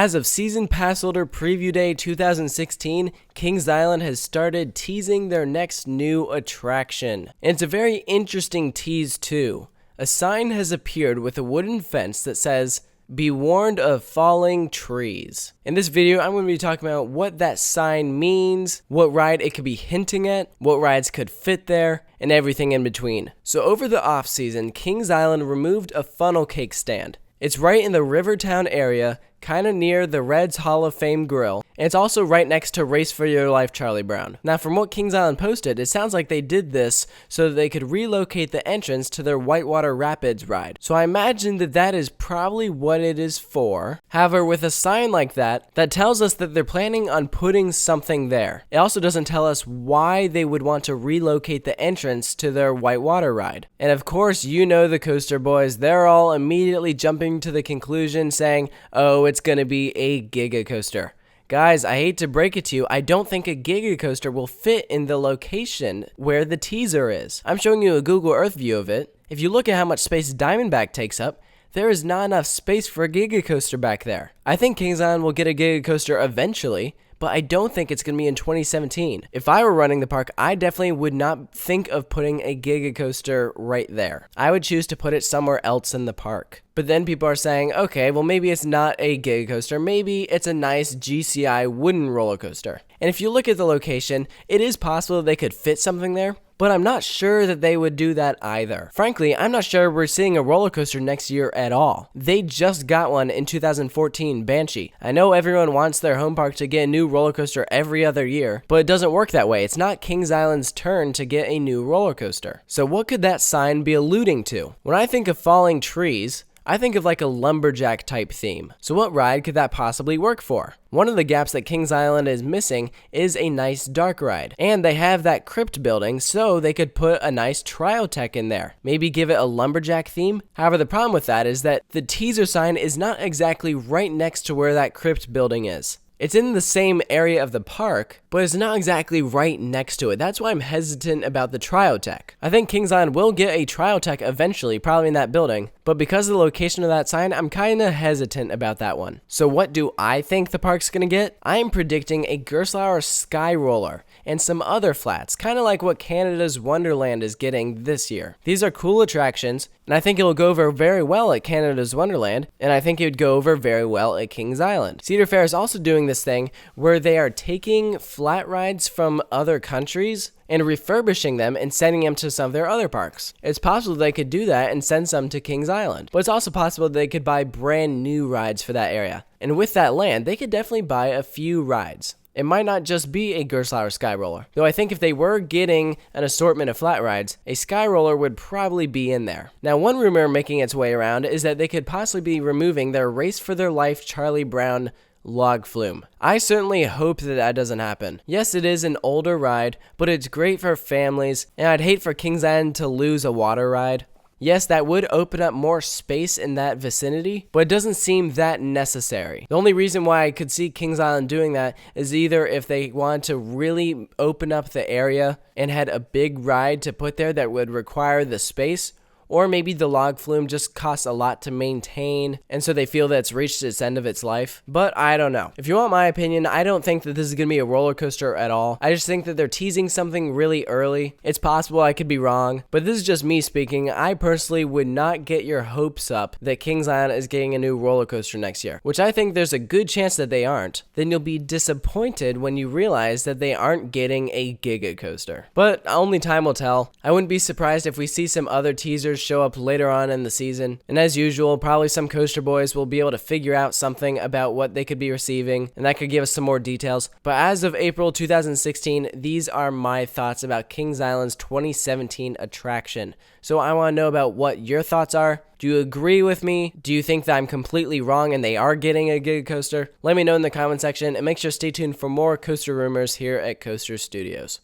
As of Season Pass Holder Preview Day 2016, Kings Island has started teasing their next new attraction. And it's a very interesting tease too. A sign has appeared with a wooden fence that says, "Be warned of falling trees." In this video, I'm going to be talking about what that sign means, what ride it could be hinting at, what rides could fit there, and everything in between. So over the off season, Kings Island removed a funnel cake stand. It's right in the Rivertown area, kind of near the Reds Hall of Fame grill, and it's also right next to Race for Your Life Charlie Brown. Now from what Kings Island posted, it sounds like they did this so that they could relocate the entrance to their Whitewater Rapids ride. So I imagine that that is probably what it is for. However, with a sign like that, that tells us that they're planning on putting something there. It also doesn't tell us why they would want to relocate the entrance to their Whitewater ride. And of course, you know the coaster boys, they're all immediately jumping to the conclusion saying, oh, it's going to be a Giga Coaster. Guys, I hate to break it to you, I don't think a Giga Coaster will fit in the location where the teaser is. I'm showing you a Google Earth view of it. If you look at how much space Diamondback takes up, there is not enough space for a Giga Coaster back there. I think Kings Island will get a Giga Coaster eventually, but I don't think it's going to be in 2017. If I were running the park, I definitely would not think of putting a Giga Coaster right there. I would choose to put it somewhere else in the park. But then people are saying, okay, well maybe it's not a Giga Coaster, maybe it's a nice GCI wooden roller coaster. And if you look at the location, it is possible they could fit something there, but I'm not sure that they would do that either. Frankly, I'm not sure we're seeing a roller coaster next year at all. They just got one in 2014, Banshee. I know everyone wants their home park to get a new roller coaster every other year, but it doesn't work that way. It's not Kings Island's turn to get a new roller coaster. So what could that sign be alluding to? When I think of falling trees, I think of like a lumberjack type theme. So what ride could that possibly work for? One of the gaps that Kings Island is missing is a nice dark ride. And they have that crypt building, so they could put a nice trial tech in there. Maybe give it a lumberjack theme. However, the problem with that is that the teaser sign is not exactly right next to where that crypt building is. It's in the same area of the park, but it's not exactly right next to it. That's why I'm hesitant about the Triotech. I think Kings Island will get a Triotech eventually, probably in that building, but because of the location of that sign, I'm kind of hesitant about that one. So what do I think the park's gonna get? I am predicting a Gerstlauer Sky Roller and some other flats, kind of like what Canada's Wonderland is getting this year. These are cool attractions, and I think it'll go over very well at Canada's Wonderland, and I think it would go over very well at Kings Island. Cedar Fair is also doing this thing where they are taking flat rides from other countries and refurbishing them and sending them to some of their other parks. It's possible they could do that and send some to Kings Island, but it's also possible they could buy brand new rides for that area. And with that land, they could definitely buy a few rides. It might not just be a Gerstlauer Sky Roller, though I think if they were getting an assortment of flat rides, a Sky Roller would probably be in there. Now, one rumor making its way around is that they could possibly be removing their Race for Their Life Charlie Brown log flume. I certainly hope that that doesn't happen. Yes, it is an older ride, but it's great for families, and I'd hate for Kings Island to lose a water ride. Yes, that would open up more space in that vicinity, but it doesn't seem that necessary. The only reason why I could see Kings Island doing that is either if they wanted to really open up the area and had a big ride to put there that would require the space, or maybe the log flume just costs a lot to maintain, and so they feel that it's reached its end of its life. But I don't know. If you want my opinion, I don't think that this is going to be a roller coaster at all. I just think that they're teasing something really early. It's possible I could be wrong, but this is just me speaking. I personally would not get your hopes up that Kings Island is getting a new roller coaster next year, which I think there's a good chance that they aren't. Then you'll be disappointed when you realize that they aren't getting a Giga Coaster. But only time will tell. I wouldn't be surprised if we see some other teasers show up later on in the season, and as usual, probably some coaster boys will be able to figure out something about what they could be receiving, and that could give us some more details. But as of April 2016, these are my thoughts about Kings Island's 2017 attraction. So I want to know about what your thoughts are. Do you agree with me? Do you think that I'm completely wrong and they are getting a Giga Coaster? Let me know in the comment section, and make sure to stay tuned for more coaster rumors here at Coaster Studios.